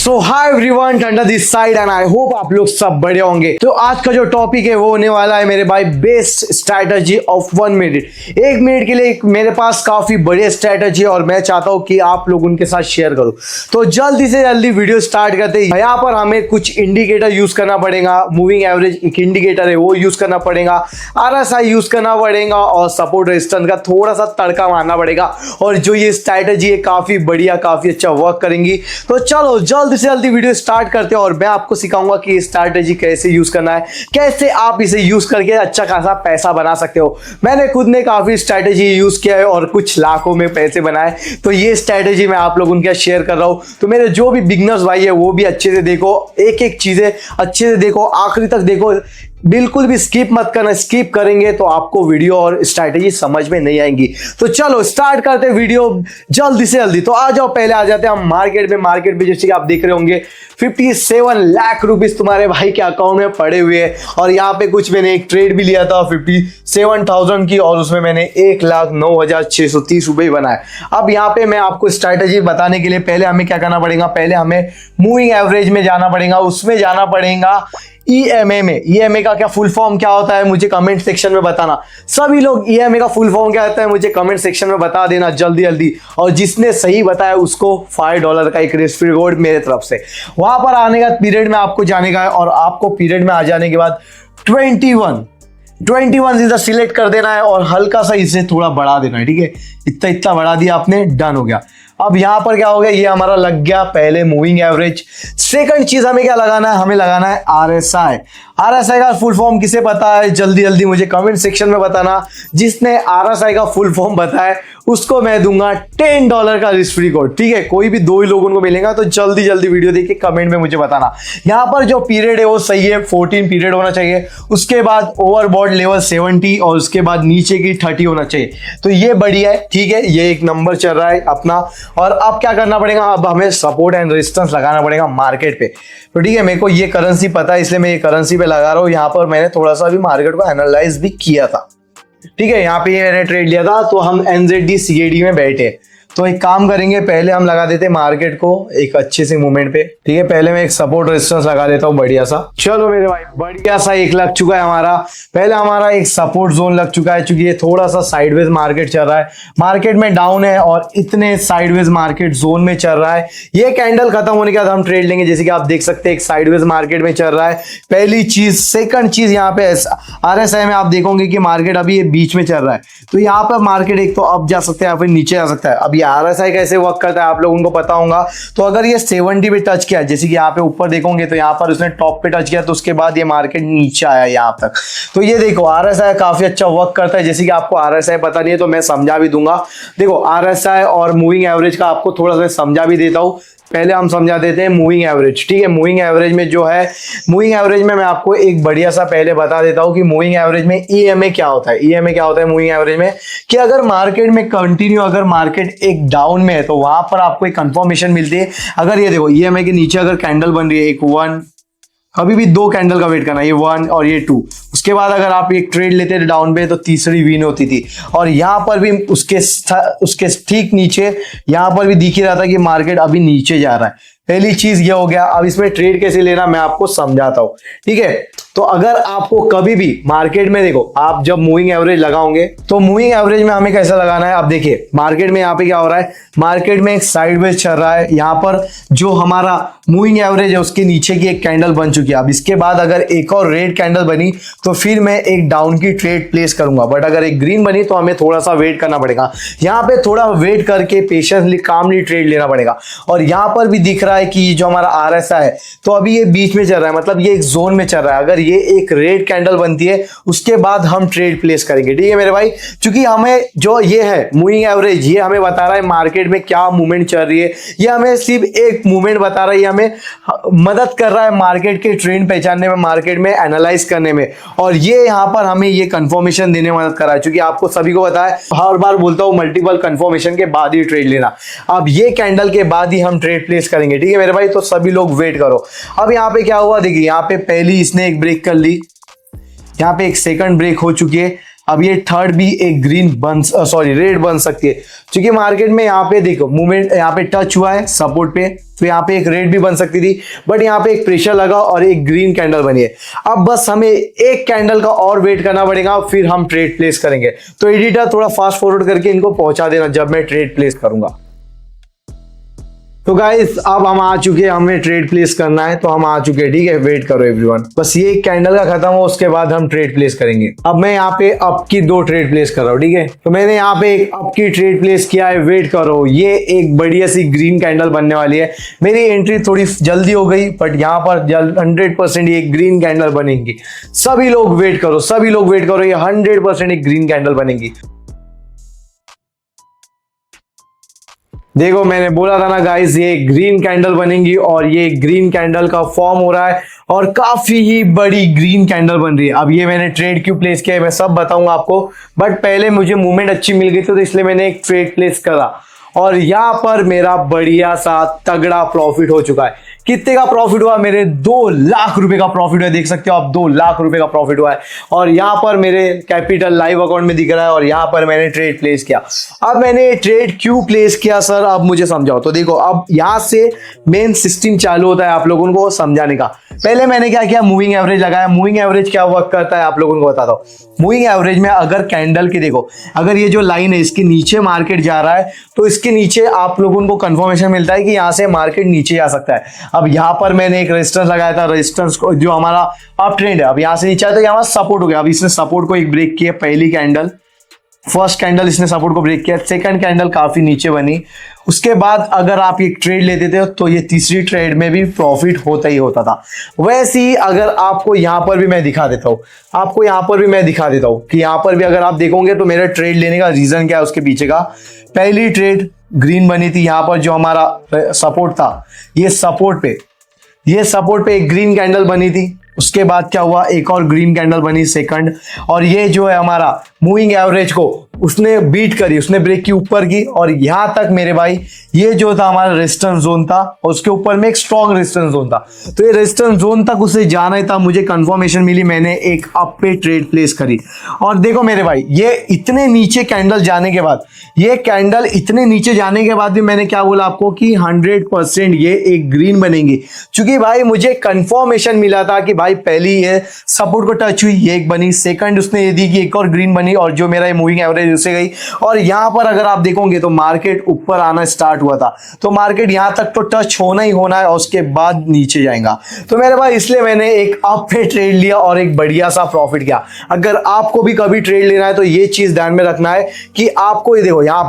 सो hi everyone, ठंडा this side and I hope आप लोग सब बढ़िया होंगे। तो आज का जो टॉपिक है वो होने वाला है मेरे भाई best strategy of 1 minute. 1 minute के लिए मेरे पास काफी बढ़िया स्ट्रैटेजी है और मैं चाहता हूं कि आप लोग उनके साथ शेयर करो। तो जल्दी से जल्दी वीडियो स्टार्ट करते हैं। यहाँ पर हमें कुछ इंडिकेटर यूज करना पड़ेगा। मूविंग एवरेज एक इंडिकेटर है वो यूज करना पड़ेगा, RSI यूज करना पड़ेगा और सपोर्ट रेजिस्टेंस का थोड़ा सा तड़का मारना पड़ेगा। और जो ये स्ट्रैटेजी है काफी बढ़िया, काफी अच्छा वर्क करेंगी। तो चलो जल्दी से जल्दी वीडियो स्टार्ट करते हैं और मैं आपको सिखाऊंगा कि ये स्ट्रैटेजी कैसे यूज करना है, कैसे आप इसे यूज करके अच्छा खासा पैसा बना सकते हो। मैंने खुद ने काफी स्ट्रैटेजी यूज किया है और कुछ लाखों में पैसे बनाए। तो ये स्ट्रैटेजी मैं आप लोगों के साथ शेयर कर रहा हूं। तो मेरे जो भी बिगनर्स भाई है वो भी अच्छे से देखो, एक एक चीजें अच्छे से देखो, आखिरी तक देखो, बिल्कुल भी स्किप मत करना। स्किप करेंगे तो आपको वीडियो और स्ट्रैटेजी समझ में नहीं आएंगी। तो चलो स्टार्ट करते हैं वीडियो जल्दी से जल्दी। तो आ जाओ, पहले आ जाते हैं हम मार्केट में। मार्केट में जैसे कि आप देख रहे होंगे 57 लाख रुपीस तुम्हारे भाई के अकाउंट में पड़े हुए हैं। और यहाँ पे कुछ मैंने एक ट्रेड भी लिया था 57,000 की और उसमें मैंने 1,09,630 रुपये बनाए। अब यहाँ पे मैं आपको स्ट्रैटेजी बताने के लिए पहले हमें क्या करना पड़ेगा, पहले हमें मूविंग एवरेज में जाना पड़ेगा, उसमें जाना पड़ेगा EMA में। EMA का क्या फुल फॉर्म क्या होता है मुझे कमेंट सेक्शन में बताना। सभी लोग EMA का फुल फॉर्म क्या होता है मुझे कमेंट सेक्शन में बता देना जल्दी जल्दी। और जिसने सही बताया उसको $5 का एक रेफरल कोड मेरे तरफ से। वहां पर आने का पीरियड में आपको जाने का है और आपको पीरियड में आ जाने के बाद 21 इधर सिलेक्ट कर देना है और हल्का सा इसे थोड़ा बढ़ा देना है। ठीक है, इतना बढ़ा दिया आपने, डन हो गया। अब यहां पर क्या हो गया, ये हमारा लग गया पहले मूविंग एवरेज। सेकंड चीज हमें क्या लगाना है, हमें लगाना है RSI का फुल फॉर्म किसे पता है जल्दी जल्दी मुझे कमेंट सेक्शन में बताना। जिसने RSI का फुल फॉर्म बताया उसको मैं दूंगा $10 का रिस्क फ्री कोड। ठीक है, कोई भी 2 ही लोगों को मिलेगा। तो जल्दी जल्दी वीडियो देख के कमेंट में मुझे बताना। यहां पर जो पीरियड है वो सही है, 14 पीरियड होना चाहिए। उसके बाद ओवरबॉट लेवल 70 और उसके बाद नीचे की 30 होना चाहिए। तो ये बढ़िया है। ठीक है, ये एक नंबर चल रहा है अपना। और अब क्या करना पड़ेगा, अब हमें सपोर्ट एंड रेजिस्टेंस लगाना पड़ेगा मार्केट पे। तो ठीक है, मेरे को ये करेंसी पता है इसलिए मैं ये करेंसी पे लगा रहा हूँ। यहाँ पर मैंने थोड़ा सा भी मार्केट को एनालाइज भी किया था। ठीक है, यहाँ पे ये मैंने ट्रेड लिया था। तो हम NZD CAD में बैठे। तो एक काम करेंगे, पहले हम लगा देते मार्केट को एक अच्छे से मूवमेंट पे। ठीक है, पहले मैं एक सपोर्ट रेजिस्टेंस लगा देता हूँ बढ़िया सा। चलो मेरे भाई, बढ़िया सा एक लग चुका है हमारा। पहले हमारा एक सपोर्ट जोन लग चुका है क्योंकि ये थोड़ा सा साइडवेज मार्केट चल रहा है। मार्केट में डाउन है और इतने साइडवेज मार्केट जोन में चल रहा है। ये कैंडल खत्म होने के बाद हम ट्रेड लेंगे। जैसे कि आप देख सकते हैं एक साइडवेज मार्केट में चल रहा है, पहली चीज। सेकंड चीज, यहाँ पे RSI में आप देखोगे कि मार्केट अभी ये बीच में चल रहा है। तो यहाँ पर मार्केट एक तो अप जा सकता है या फिर नीचे आ सकता है। अब RSI कैसे वर्क करता है आप लोगों को पता होगा। तो अगर ये 70 पे टच किया, जैसे कि यहाँ पे ऊपर देखोगे तो यहाँ पर उसने टॉप पे टच किया, तो उसके बाद ये मार्केट नीचे आया यहाँ तक। तो ये देखो RSI काफी अच्छा वर्क करता है। जैसे कि आपको RSI पता नहीं है तो मैं समझा भी दूंगा। देखो RSI और मूविंग एवरेज का आपको थोड़ा सा समझा भी देता हूँ। पहले हम समझा देते हैं मूविंग एवरेज। ठीक है, मूविंग एवरेज में जो है, मूविंग एवरेज में मैं आपको एक बढ़िया सा पहले बता देता हूं कि मूविंग एवरेज में EMA क्या होता है। EMA क्या होता है मूविंग एवरेज में, कि अगर मार्केट में कंटिन्यू, अगर मार्केट एक डाउन में है तो वहां पर आपको एक कंफर्मेशन मिलती है। अगर ये देखो EMA के नीचे अगर कैंडल बन रही है, एक 1, अभी भी 2 कैंडल का वेट करना, ये 1 और ये 2। उसके बाद अगर आप एक ट्रेड लेते थे डाउन पे तो तीसरी विन होती थी। और यहाँ पर भी उसके ठीक नीचे यहाँ पर भी दिख ही रहा था कि मार्केट अभी नीचे जा रहा है। पहली चीज ये हो गया। अब इसमें ट्रेड कैसे लेना मैं आपको समझाता हूं। ठीक है, तो अगर आपको कभी भी मार्केट में, देखो आप जब मूविंग एवरेज लगाओगे तो मूविंग एवरेज में हमें कैसा लगाना है। अब देखिए मार्केट में यहाँ पे क्या हो रहा है, मार्केट में एक साइडवेज चल रहा है। यहाँ पर जो हमारा मूविंग एवरेज है उसके नीचे की एक कैंडल बन चुकी है। अब इसके बाद अगर एक और रेड कैंडल बनी तो फिर मैं एक डाउन की ट्रेड प्लेस करूंगा। बट अगर एक ग्रीन बनी तो हमें थोड़ा सा वेट करना पड़ेगा। यहाँ पे थोड़ा वेट करके पेशेंसली कामली ट्रेड लेना पड़ेगा। और यहाँ पर भी दिख रहा है कि जो हमारा RSI है तो अभी ये बीच में चल रहा है, मतलब ये एक जोन में चल रहा है। अगर ये एक रेड कैंडल बनती है उसके बाद हम ट्रेड प्लेस करेंगे। ठीक है मेरे भाई, क्योंकि हमें जो ये है मूविंग एवरेज, ये हमें बता रहा है मार्केट में क्या मूवमेंट चल रही है। ये हमें सिर्फ एक मूवमेंट बता रहा है, ये हमें मदद कर रहा है मार्केट के ट्रेंड पहचानने में, मार्केट में एनालाइज करने में। और ये यहाँ पर हमें ये कंफर्मेशन देने में मदद कर रहा है। क्योंकि आपको सभी को पता है, हर बार बोलता हूँ मल्टीपल कंफर्मेशन के बाद ही ट्रेड लेना। अब ये कैंडल के बाद ही हम ट्रेड प्लेस करेंगे। ठीक है मेरे भाई, तो सभी लोग वेट करो। अब यहाँ पे क्या हुआ देखिए, यहाँ पे पहली इसने एक ब्रेक कर ली, यहाँ पे एक सेकंड ब्रेक हो चुकी है। अब ये थर्ड भी एक ग्रीन बन सॉरी रेड बन सकती है, क्योंकि मार्केट में यहाँ पे देखो मूवमेंट यहाँ पे टच हुआ है सपोर्ट पे, तो यहाँ पे एक रेड भी बन सकती थी, बट यहाँ पे एक प्रेशर लगा और एक ग्रीन कैंडल बनी है। अब बस हमें एक कैंडल का और वेट करना पड़ेगा, फिर हम ट्रेड प्लेस करेंगे। तो एडिटर थोड़ा फास्ट फॉरवर्ड करके इनको पहुंचा देना जब मैं ट्रेड प्लेस करूंगा। तो गाइस अब हम आ चुके हैं, हमें ट्रेड प्लेस करना है, तो हम आ चुके हैं, ठीक है। वेट करो एवरीवन, बस ये कैंडल का खत्म हो उसके बाद हम ट्रेड प्लेस करेंगे। अब मैं यहाँ पे अप की 2 ट्रेड प्लेस कर रहा हूँ, ठीक है। तो मैंने यहाँ पे एक अप की ट्रेड प्लेस किया है। वेट करो, ये एक बढ़िया सी ग्रीन कैंडल बनने वाली है। मेरी एंट्री थोड़ी जल्दी हो गई, बट यहाँ पर 100% ये ग्रीन कैंडल बनेगी। सभी लोग वेट करो, सभी लोग वेट करो, ये 100% एक ग्रीन कैंडल बनेगी। देखो मैंने बोला था ना गाइस, ये ग्रीन कैंडल बनेगी और ये ग्रीन कैंडल का फॉर्म हो रहा है और काफी ही बड़ी ग्रीन कैंडल बन रही है। अब ये मैंने ट्रेड क्यों प्लेस किया है मैं सब बताऊंगा आपको, बट पहले मुझे मूवमेंट अच्छी मिल गई थी, तो इसलिए मैंने एक ट्रेड प्लेस करा और यहाँ पर मेरा बढ़िया सा तगड़ा प्रॉफिट हो चुका है। कितने का प्रॉफिट हुआ? मेरे 2 लाख रुपए का प्रॉफिट हुआ। देख सकते हो आप, 2 लाख रुपए का प्रॉफिट हुआ है और यहाँ पर मेरे कैपिटल लाइव अकाउंट में दिख रहा है और यहाँ पर मैंने ट्रेड प्लेस किया। अब मैंने ट्रेड क्यों प्लेस किया सर, अब मुझे समझाओ। तो देखो अब यहाँ से मेन सिस्टम चालू होता है आप लोगों को समझाने का। पहले मैंने क्या किया, मूविंग एवरेज लगाया। मूविंग एवरेज क्या वर्क करता है आप लोगों को बताता हूँ। मूविंग एवरेज में अगर कैंडल की देखो, अगर ये जो लाइन है इसके नीचे मार्केट जा रहा है, तो इसके नीचे आप लोगों को कंफर्मेशन मिलता है कि यहाँ से मार्केट नीचे जा सकता है। अब यहाँ पर मैंने एक रेजिस्टेंस लगाया था, रेजिस्टेंस को जो हमारा अप ट्रेंड है, अब यहाँ से नीचे आया तो यहाँ सपोर्ट हो गया। अब इसने सपोर्ट को एक ब्रेक किया, पहली कैंडल, फर्स्ट कैंडल इसने सपोर्ट को ब्रेक किया, सेकंड कैंडल काफी नीचे बनी। उसके बाद अगर आप एक ट्रेड लेते थे तो ये तीसरी ट्रेड में भी प्रॉफिट होता ही होता था। वैसे ही अगर आपको यहां पर भी मैं दिखा देता हूं, आपको यहां पर भी मैं दिखा देता हूं कि यहां पर भी अगर आप देखोगे तो मेरा ट्रेड लेने का रीजन क्या है उसके पीछे का। पहली ट्रेड ग्रीन बनी थी, यहां पर जो हमारा सपोर्ट था, ये सपोर्ट पे एक ग्रीन कैंडल बनी थी। उसके बाद क्या हुआ, एक और ग्रीन कैंडल बनी सेकंड, और ये जो है हमारा मूविंग एवरेज को उसने बीट करी, उसने ब्रेक की ऊपर की, और यहां तक मेरे भाई ये जो था हमारा रेजिस्टेंस जोन था और उसके ऊपर में एक स्ट्रॉन्ग रेजिस्टेंस जोन था। तो ये रेजिस्टेंस जोन तक उसे जाना ही था। मुझे कंफर्मेशन मिली, मैंने एक अप पे ट्रेड प्लेस करी। और देखो मेरे भाई, ये इतने नीचे कैंडल जाने के बाद, ये कैंडल इतने नीचे जाने के बाद भी मैंने क्या बोला आपको कि 100% ये एक ग्रीन बनेंगी, क्योंकि भाई मुझे कंफर्मेशन मिला था कि भाई पहली ये सपोर्ट को टच हुई, ये एक बनी, सेकंड उसने ये दी कि एक और ग्रीन बनी, और जो मेरा ये मूविंग एवरेज उससे गई। और यहां पर अगर आप देखोगे तो मार्केट ऊपर आना स्टार्ट हुआ था, तो मार्केट यहां तक तो टच होना ही होना है और उसके बाद नीचे जाएगा। तो मेरे भाई इसलिए मैंने एक अप पे ट्रेड लिया और एक बढ़िया सा प्रॉफिट किया। अगर आपको भी कभी ट्रेड लेना है तो ये चीज ध्यान में रखना है कि आपको ये देखो, यहां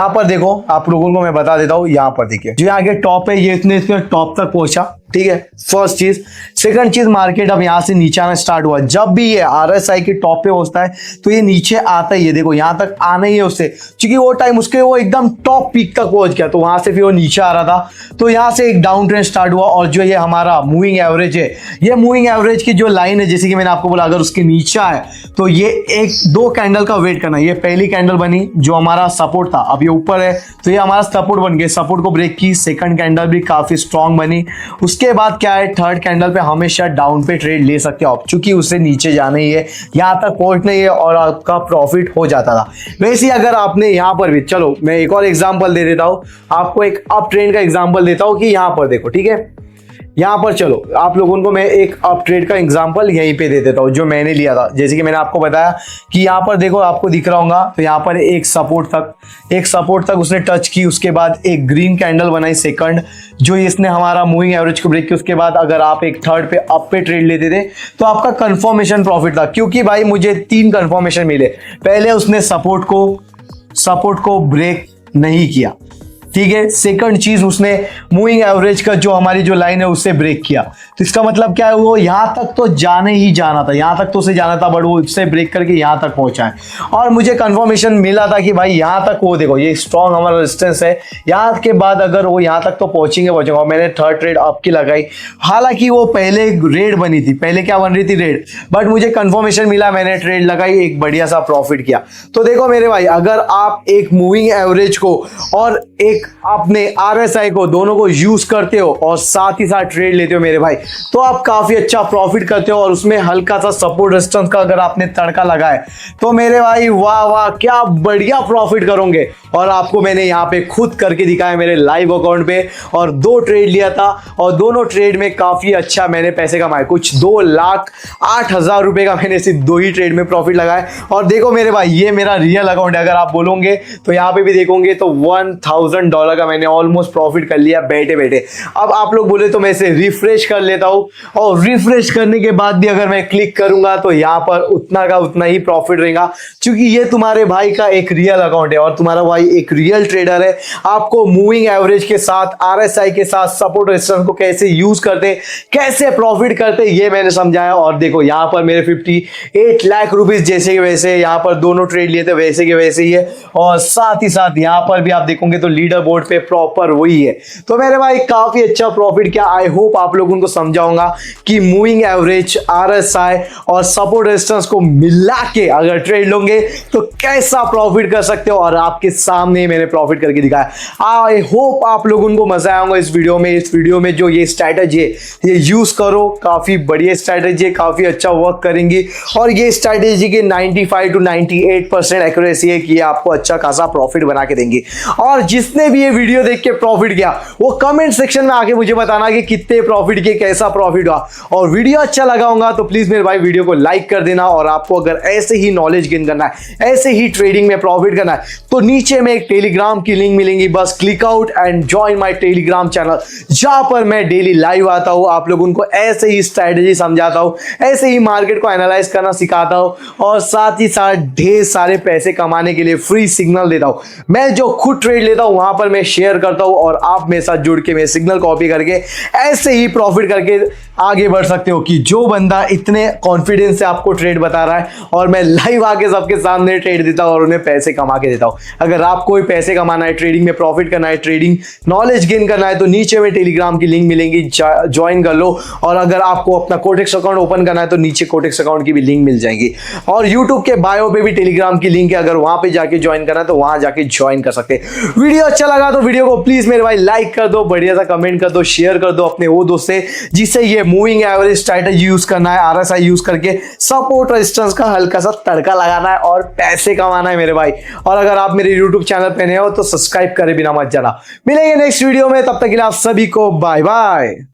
पर देखो, आप लोगों को मैं बता देता हूं, यहां पर देखिए जो आगे टॉप है, ये इतने टॉप तक पहुंचा, ठीक है, फर्स्ट चीज। सेकंड चीज, मार्केट अब यहां से नीचे आना स्टार्ट हुआ। जब भी ये आरएसआई के टॉप पे पहुंचता है तो ये नीचे आता ही है, देखो यहां तक आना ही है उससे, क्योंकि वो टाइम उसके वो एकदम टॉप पीक तक पहुंच गया, तो वहां से फिर वो नीचे आ रहा था, तो यहां से एक डाउन ट्रेंड स्टार्ट हुआ। और जो ये हमारा मूविंग एवरेज है, ये मूविंग एवरेज की जो लाइन है, जैसे कि मैंने आपको बोला, अगर उसके नीचे आए तो ये 1-2 कैंडल का वेट करना। ये पहली कैंडल बनी जो हमारा सपोर्ट था, अब ये ऊपर है तो ये हमारा सपोर्ट बन गया, सपोर्ट को ब्रेक की, सेकंड कैंडल भी काफी स्ट्रांग बनी। उसके बाद क्या है, थर्ड कैंडल पे हमेशा डाउन पे ट्रेड ले सकते हो आप, क्योंकि उसे नीचे जाना ही है, यहां तक पहुंचना ही है और आपका प्रॉफिट हो जाता था। वैसे ही अगर आपने यहां पर भी, चलो मैं एक और एग्जांपल दे देता हूं आपको, एक अप ट्रेंड का एग्जांपल देता हूं कि यहां पर देखो, ठीक है, यहां पर चलो आप लोगों को मैं एक अप ट्रेड का एग्जांपल यहीं पे दे देता हूं जो मैंने लिया था। जैसे कि मैंने आपको बताया कि यहां पर देखो, आपको दिख रहा होगा, तो यहां पर एक सपोर्ट तक उसने टच की, उसके बाद एक ग्रीन कैंडल बनाई सेकंड, जो इसने हमारा मूविंग एवरेज को ब्रेक किया। उसके बाद अगर आप एक थर्ड पे अप पे ट्रेड लेते थे तो आपका कंफर्मेशन प्रॉफिट था, क्योंकि भाई मुझे 3 कंफर्मेशन मिले। पहले उसने सपोर्ट को ब्रेक नहीं किया, ठीक है। सेकंड चीज, उसने मूविंग एवरेज का जो हमारी जो लाइन है उससे ब्रेक किया, तो इसका मतलब क्या है, वो यहां तक तो जाने ही जाना था, यहां तक तो उसे जाना था, बट वो उससे ब्रेक करके यहां तक पहुंचा है। और मुझे कंफर्मेशन मिला था कि भाई यहां तक, वो देखो ये स्ट्रॉन्ग हमारा रेजिस्टेंस है, यहां के बाद अगर वो यहां तक तो पहुंचेंगे। और मैंने थर्ड ट्रेड आपकी लगाई, हालांकि वो पहले रेड बनी थी, पहले क्या बन रही थी, रेड, बट मुझे कंफर्मेशन मिला, मैंने ट्रेड लगाई, एक बढ़िया सा प्रॉफिट किया। तो देखो मेरे भाई, अगर आप एक मूविंग एवरेज को और एक एक अपने RSI को दोनों को यूज करते हो और साथ ही साथ ट्रेड लेते हो मेरे भाई, तो आप काफी अच्छा प्रॉफिट करते हो। और उसमें हल्का सा सपोर्ट रेजिस्टेंस का अगर आपने तड़का लगाए तो मेरे भाई वाह वाह क्या बढ़िया प्रॉफिट करोगे। और आपको मैंने यहाँ पे खुद करके दिखाया मेरे लाइव अकाउंट पे, और 2 ट्रेड लिया था और दोनों ट्रेड में काफी अच्छा मैंने पैसे कमाए। कुछ 2,08,000 रुपए का मैंने सिर्फ 2 ही ट्रेड में प्रॉफिट लगाया। और देखो मेरे भाई ये मेरा रियल अकाउंट है, अगर आप बोलोगे तो यहाँ पे भी देखोगे तो $1,000 का मैंने ऑलमोस्ट प्रॉफिट कर लिया बैठे बैठे। अब आप लोग बोले तो मैं इसे रिफ्रेश कर लेता हूँ, और रिफ्रेश करने के बाद भी अगर मैं क्लिक करूंगा तो यहाँ पर उतना का उतना ही प्रॉफिट रहेगा, क्योंकि ये तुम्हारे भाई का एक रियल अकाउंट है और तुम्हारा भाई एक रियल ट्रेडर है। आपको मूविंग एवरेज के साथ, RSI के साथ, सपोर्ट रेजिस्टेंस को कैसे यूज करते, कैसे प्रॉफिट करते, ये मैंने समझाया। और देखो यहाँ पर मेरे 58 लाख रुपीस जैसे के वैसे, यहाँ पर दोनों ट्रेड लिए थे वैसे के वैसे ही है। और साथ ही साथ यहाँ पर भी आप देखोगे तो लीडर बोर्ड पे प्रॉपर वही है। तो मेरे भाई काफी अच्छा प्रॉफिट किया। आई होप आप लोगों को समझाऊंगा कि मूविंग एवरेज, RSI और सपोर्ट रेजिस्टेंस को मिला के अगर ट्रेड लोगे तो कैसा प्रॉफिट कर सकते हो, और आपके सामने मैंने प्रॉफिट करके दिखाया। आई होप आप लोगों को मजा आएगा इस वीडियो में। इस वीडियो में जो ये स्ट्रैटेजी है ये यूज करो, काफी बढ़िया स्ट्रैटेजी है, काफी अच्छा वर्क करेंगी। और ये स्ट्रैटेजी के 95 to 98% एक्यूरेसी है कि ये आपको अच्छा खासा प्रॉफिट बना के देंगी। और जिसने भी ये वीडियो देख के प्रॉफिट किया वो कमेंट सेक्शन में आके मुझे बताना कि कितने प्रॉफिट किए, कैसा प्रॉफिट हुआ। और वीडियो अच्छा लगा होगा तो प्लीज मेरे भाई वीडियो को लाइक कर देना। और आपको अगर ऐसे ही नॉलेज गेन करना है, ऐसे ही ट्रेडिंग में प्रॉफिट करना है, तो नीचे में एक टेलीग्राम की लिंक मिलेंगी, बस click out and join my Telegram channel, जहां पर मैं डेली लाइव आता हूं, आप लोगों को ऐसे ही स्ट्रैटेजी समझाता हूं, ऐसे ही मार्केट को एनालाइज करना सिखाता हूं, और साथ ही साथ ढेर सारे पैसे कमाने के लिए फ्री सिग्नल देता हूं। मैं जो खुद ट्रेड लेता हूं वहां पर मैं शेयर करता हूं, और आप मेरे साथ जुड़ के, मैं सिग्नल कॉपी करके ऐसे ही प्रॉफिट करके आगे बढ़ सकते हो। कि जो बंदा इतने कॉन्फिडेंस से आपको ट्रेड बता रहा है और मैं लाइव आके सबके सामने ट्रेड देता हूं और उन्हें पैसे कमा के देता हूं। अगर आपको भी पैसे कमाना है, ट्रेडिंग में प्रॉफिट करना है, ट्रेडिंग नॉलेज गेन करना है, तो नीचे में टेलीग्राम की लिंक मिलेंगी, ज्वाइन कर लो। और अगर आपको अपना कोटेक्स अकाउंट ओपन करना है तो नीचे कोटेक्स अकाउंट की भी लिंक मिल जाएगी। और यूट्यूब के बायो पे भी टेलीग्राम की लिंक है, अगर वहां पे जाके ज्वाइन करना है तो वहां जाके ज्वाइन कर सकते हैं। वीडियो अच्छा लगा तो वीडियो को प्लीज मेरे भाई लाइक कर दो, बढ़िया सा कमेंट कर दो, शेयर कर दो अपने वो दोस्त से जिससे ये मूविंग एवरेज स्ट्रैटेजी यूज करना है, RSI यूज करके सपोर्ट रेजिस्टेंस का हल्का सा तड़का लगाना है और पैसे कमाना है मेरे भाई। और अगर आप मेरे YouTube चैनल पे नए हो तो सब्सक्राइब करे बिना मत जाना। मिलेंगे नेक्स्ट वीडियो में, तब तक के लिए आप सभी को बाय बाय।